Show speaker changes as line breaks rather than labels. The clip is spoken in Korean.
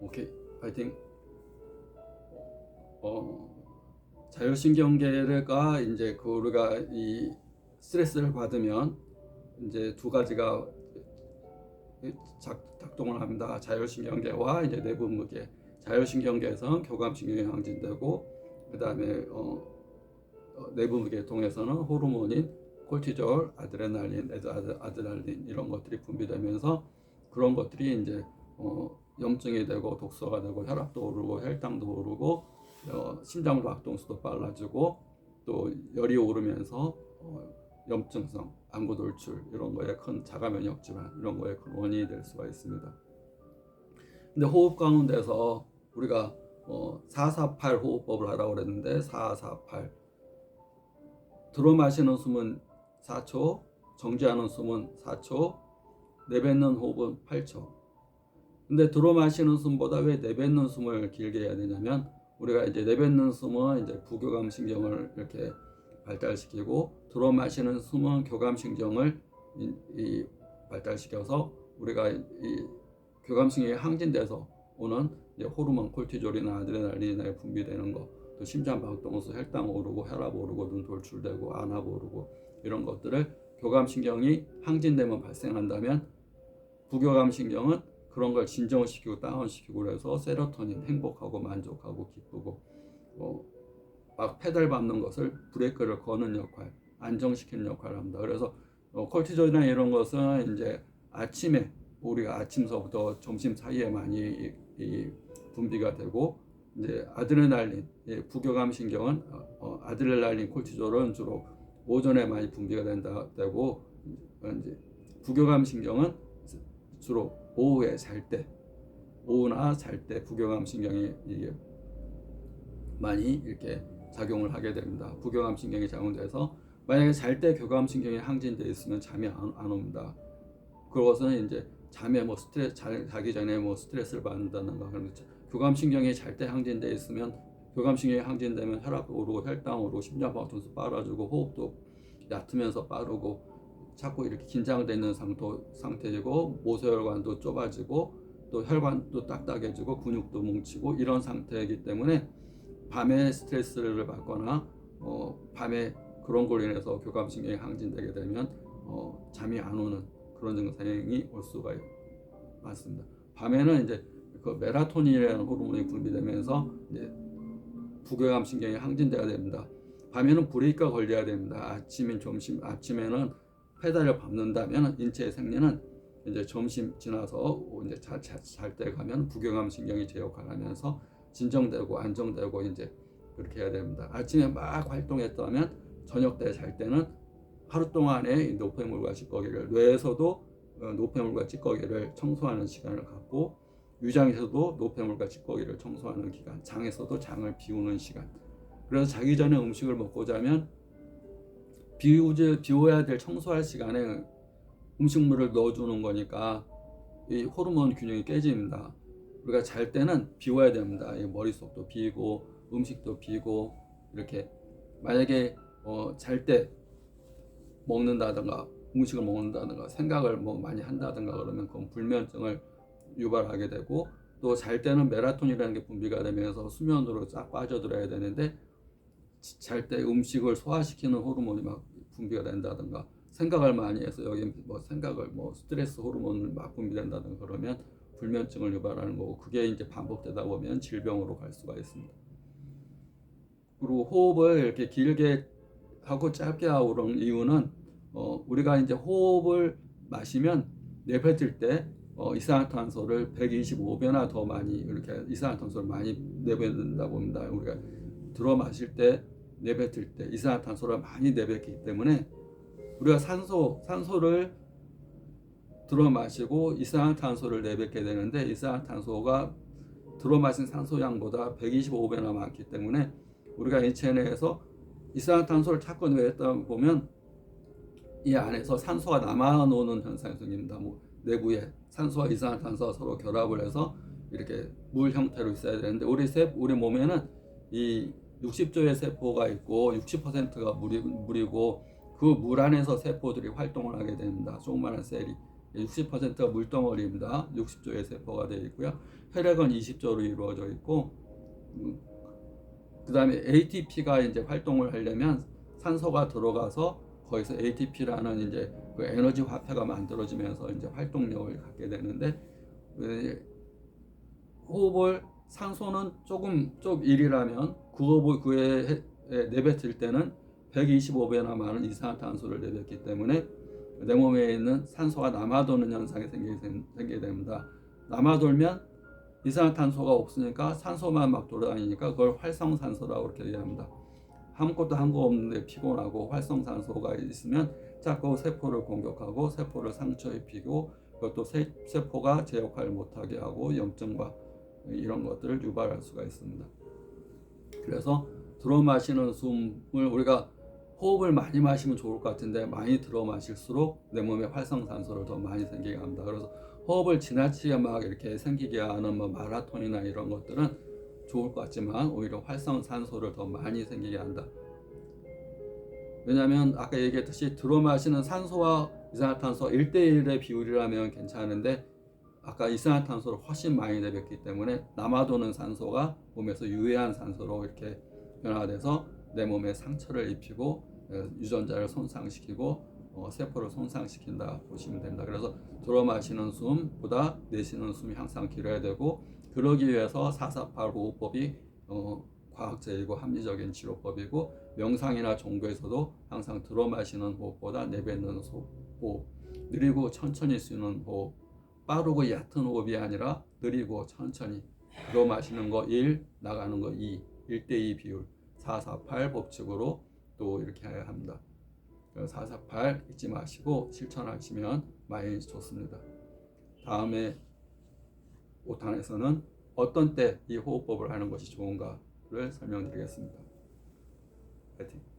오케이, 파이팅. 자율신경계가 이제 우리가 이 스트레스를 받으면 이제 두 가지가 작동을 합니다. 자율신경계와 이제 내분무계. 자율신경계에서는 교감신경이 항진되고, 그 다음에 내분무계 통해서는 호르몬인 콜티졸, 아드레날린, 아드레날린 이런 것들이 분비되면서 그런 것들이 이제 염증이 되고 독소가 되고 혈압도 오르고 혈당도 오르고 심장 박동수도 빨라지고 또 열이 오르면서 염증성, 안구 돌출 이런 거에 큰 자가 면역 질환 이런 거에 큰 원인이 될 수가 있습니다. 근데 호흡 가운데서 우리가 448 호흡법을 하라고 그랬는데 448 들어 마시는 숨은 4초, 정지하는 숨은 4초, 내뱉는 호흡은 8초. 근데 들어 마시는 숨보다 왜 내뱉는 숨을 길게 해야 되냐면 우리가 이제 내뱉는 숨은 이제 부교감 신경을 이렇게 발달시키고 들어 마시는 숨은 교감 신경을 발달시켜서 우리가 이 교감 신경이 항진돼서 오는 이제 호르몬 콜티졸이나 아드레날린이 분비되는 거, 또 심장 박동수, 혈당 오르고 혈압 오르고 눈 돌출되고 안압 오르고 이런 것들을 교감 신경이 항진되면 발생한다면 부교감 신경은 그런 걸 진정시키고 다운시키고 그래서 세로토닌 행복하고 만족하고 기쁘고 막 페달 밟는 것을 브레이크를 거는 역할, 안정시키는 역할을 합니다. 그래서 콜티졸이나 이런 것은 이제 아침에 우리가 아침서부터 점심 사이에 많이 분비가 되고 이제 아드레날린, 부교감 신경은 아드레날린, 콜티졸은 주로 오전에 많이 분비가 되고 이제 부교감 신경은 주로 오후에 잘 때, 오후나 잘 때 부교감 신경이 이게 많이 이렇게 작용을 하게 됩니다. 부교감 신경이 작용돼서 만약에 잘 때 교감 신경이 항진돼 있으면 잠이 안 옵니다. 그것은 이제 잠에 뭐 스트레스 자기 전에 뭐 스트레스를 받는다든가 그런 교감 신경이 잘 때 항진돼 있으면 교감 신경이 항진되면 혈압도 오르고 혈당 오르고 심장 박동수 빨라지고 호흡도 얕으면서 빠르고 자꾸 이렇게 긴장되어 있는 상태이고 모세혈관도 좁아지고 또 혈관도 딱딱해지고 근육도 뭉치고 이런 상태이기 때문에 밤에 스트레스를 받거나 밤에 그런 걸로 인해서 교감신경이 항진되게 되면 잠이 안 오는 그런 증상이 올 수가 많습니다. 밤에는 이제 그 멜라토닌이라는 호르몬이 분비되면서 이제 부교감신경이 항진돼야 됩니다. 밤에는 브레이크가 걸려야 됩니다. 아침에는 페달을 밟는다면 인체의 생리는 이제 점심 지나서 이제 잘 때 가면 부교감 신경이 제 역할을 하면서 진정되고 안정되고 이제 그렇게 해야 됩니다. 아침에 막 활동했다면 저녁 때 잘 때는 하루 동안의 노폐물과 찌꺼기를 뇌에서도 노폐물과 찌꺼기를 청소하는 시간을 갖고 위장에서도 노폐물과 찌꺼기를 청소하는 기간, 장에서도 장을 비우는 시간. 그래서 자기 전에 음식을 먹고 자면 비워야 될 청소할 시간에 음식물을 넣어주는 거니까 이 호르몬 균형이 깨집니다. 우리가 잘 때는 비워야 됩니다. 머릿속도 비고 음식도 비고 이렇게 만약에 잘 때 먹는다든가 음식을 먹는다든가 생각을 뭐 많이 한다든가 그러면 그건 불면증을 유발하게 되고 또 잘 때는 멜라토닌이라는 게 분비가 되면서 수면으로 싹 빠져들어야 되는데 잘 때 음식을 소화시키는 호르몬이 막 분비가 된다든가 생각을 많이 해서 여기 뭐 생각을 뭐 스트레스 호르몬을 막 분비된다든가 그러면 불면증을 유발하는 거고 그게 이제 반복되다 보면 질병으로 갈 수가 있습니다. 그리고 호흡을 이렇게 길게 하고 짧게 하고 그런 이유는 우리가 이제 호흡을 마시면 내뱉을 때 이산화탄소를 125배나 더 많이 이렇게 이산화탄소를 많이 내뱉는다 봅니다. 우리가 들어 마실 때 내뱉을 때 이산화탄소를 많이 내뱉기 때문에 우리가 산소를 들어 마시고 이산화탄소를 내뱉게 되는데 이산화탄소가 들어 마신 산소량보다 125배나 많기 때문에 우리가 인체 내에서 이산화탄소를 자꾸 내뱉다 보면 이 안에서 산소가 남아노는 현상이 생깁니다. 뭐 내부에 산소와 이산화탄소가 서로 결합을 해서 이렇게 물 형태로 있어야 되는데 우리 몸에는 이 60조의 세포가 있고 60%가 물이고 그 물 안에서 세포들이 활동을 하게 됩니다. 조그마한 셀이. 60%가 물덩어리입니다. 60조의 세포가 되어 있고요. 혈액은 20조로 이루어져 있고, 그 다음에 ATP가 이제 활동을 하려면 산소가 들어가서 거기서 ATP라는 이제 그 에너지 화폐가 만들어지면서 이제 활동력을 갖게 되는데, 호흡을 산소는 쪽 1이라면 구에 내뱉을 때는 125배나 많은 이산화탄소를 내뱉기 때문에 내 몸에 있는 산소가 남아도는 현상이 생기게 됩니다. 남아돌면 이산화탄소가 없으니까 산소만 막 돌아다니니까 그걸 활성산소라고 그렇게 얘기합니다. 아무것도 한 거 없는데 피곤하고 활성산소가 있으면 자꾸 세포를 공격하고 세포를 상처 입히고 그것도 세포가 제 역할을 못하게 하고 염증과 이런 것들을 유발할 수가 있습니다. 그래서 들어 마시는 숨을 우리가 호흡을 많이 마시면 좋을 것 같은데 많이 들어 마실수록 내 몸에 활성산소를 더 많이 생기게 합니다. 그래서 호흡을 지나치게 막 이렇게 생기게 하는 뭐 마라톤이나 이런 것들은 좋을 것 같지만 오히려 활성산소를 더 많이 생기게 한다. 왜냐하면 아까 얘기했듯이 들어 마시는 산소와 이산화탄소 1대1의 비율이라면 괜찮은데 아까 이산화탄소를 훨씬 많이 내뱉기 때문에 남아도는 산소가 몸에서 유해한 산소로 이렇게 변화돼서 내 몸에 상처를 입히고 유전자를 손상시키고 세포를 손상시킨다 보시면 됩니다. 그래서 들어 마시는 숨보다 내쉬는 숨이 항상 길어야 되고, 그러기 위해서 448 호흡법이 과학적이고 합리적인 치료법이고, 명상이나 종교에서도 항상 들어 마시는 호흡보다 내뱉는 호흡, 느리고 천천히 쉬는 호흡, 빠르고 얕은 호흡이 아니라 느리고 천천히 들어 마시는 거 1, 나가는 거 2, 1대2 비율 448 법칙으로 또 이렇게 해야 합니다. 448 잊지 마시고 실천하시면 많이 좋습니다. 다음에 5탄에서는 어떤 때 이 호흡법을 하는 것이 좋은가를 설명드리겠습니다. 파이팅!